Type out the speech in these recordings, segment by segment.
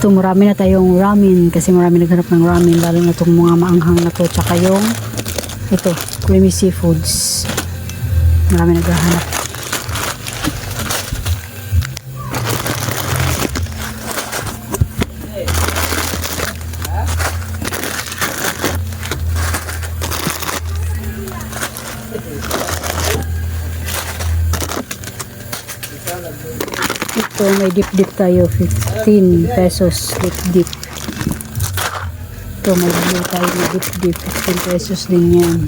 Ito, marami na tayong ramen kasi marami naghanap ng ramen, lalo na itong mga maanghang na to, tsaka yung ito, creamy seafoods. Marami naghahanap. Ito, may dip tayo, 15 pesos dip. Ito, may blue tayo, may dip 15 pesos din yan.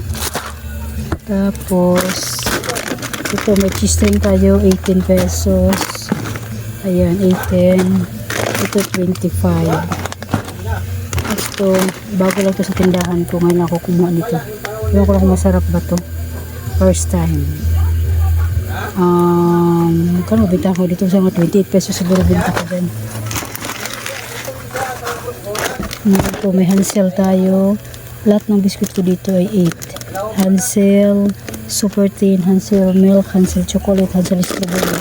Tapos ito, may cheese string tayo, 18 pesos. Ayan, 18. Ito, 25. Ito, bago lang to sa tindahan ko, ngayon ako kumuha nito. Ewan ko lang kung masarap ba to, first time. Kano benta ko dito sa mga 28 pesos siguro benta ko din. Ito, may Hansel tayo. Lahat ng biscuit ko dito ay 8. Hansel Super Thin, Hansel Milk, Hansel Chocolate, Hansel Strawberry.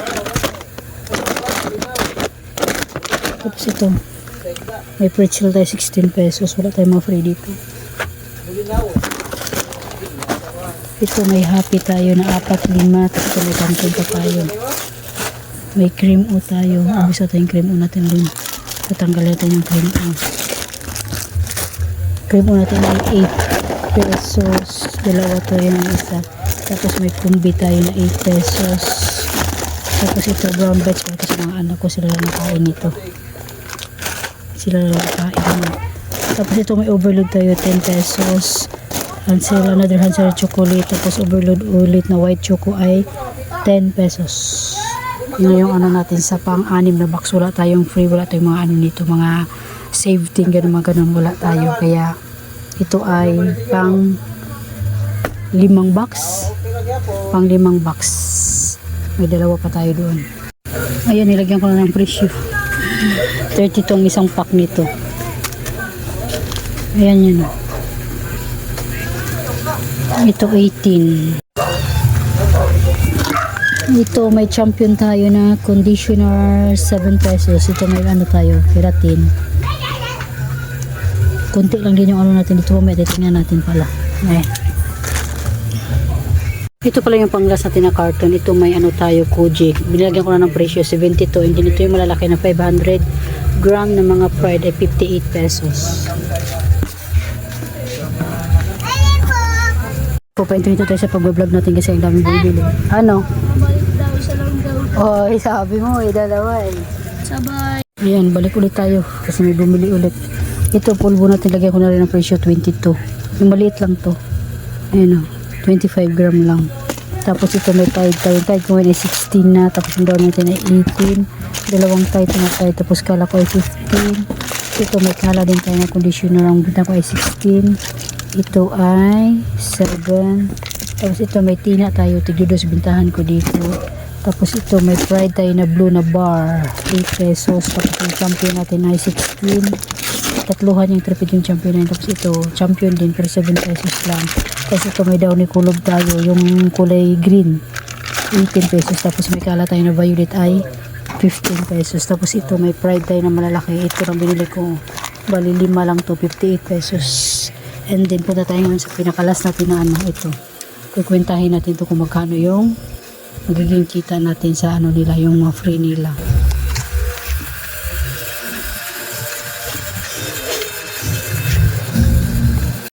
Tapos ito, may pretzel tayo 16 pesos. Wala tayong mga free dito. Ito, may happy tayo na 4, 5. Tapos ito, may kanton pa tayo. May cream o tayo. Abis natin yung cream o natin dun. Tatanggal natin yung cream o. Cream o natin ay 8 pesos. Dalawa to yung isa. Tapos may kumbi tayo na 8 pesos. Tapos ito, brown bites. Tapos mga anak ko, sila lang nakain nito. Sila lang nakain. Tapos ito, may overload tayo 10 pesos. Hansel, another Hansel chocolate. Tapos overload ulit na white choco ay 10 pesos. Yun yung ano natin sa pang-anim na box. Wala tayong free, wala tayong mga ano nito, mga save thing, ganun mga ganun, wala tayo. Kaya ito ay pang 5 box. Pang 5 box. May dalawa pa tayo doon. Ayan, nilagyan ko na ng presyo. 30 tong isang pack nito. Ayan yun. Ito 18. Ito, may champion tayo na conditioner 7 pesos. Ito may ano tayo, keratin. Kunti lang din yung ano natin dito. May titingnan natin pala. Ito pala yung panglas natin na carton. Ito may ano tayo, Koji. Binilagyan ko na ng presyo 72. Hindi ito yung malalaki na 500 gram na mga fried ay 58 pesos. Pupainto tayo sa pag-vlog natin kasi ang daming bibili. Ano? Oh, sabi mo, dalawa eh. Sabay. Ayan, balik ulit tayo kasi may bumili ulit. Ito, pulbo natin, lagay ko na rin ang presyo 22. Yung maliit lang to. Ayan o, 25 gram lang. Tapos ito may tide tayo. Yung tide ko ngayon ay 16 na. Tapos yung down natin ay 18. Dalawang tide na tide. Tapos kala ko ay 15. Ito may kala din tayo na conditioner. Ang bita ko ay 16. Ito ay 7. Tapos ito may tina tayo. Tigdudos bintahan ko dito. Tapos ito may fried tayo na blue na bar. 8 pesos. Tapos yung champion natin ay 16. Tatluhan yung tripid yung champion natin. Tapos ito champion din pero 7 pesos lang. Tapos ito may downy kulob tayo. Yung kulay green. 18 pesos. Tapos may kala tayo na violet ay 15 pesos. Tapos ito may fried tayo na malalaki. Ito lang binili ko. Bali 5 lang to. 58 pesos. And then punta tayo sa pinakalas natin na ano. Ito. Kukwentahin natin to kung magkano yung magiging kita natin sa ano nila, yung mga free nila.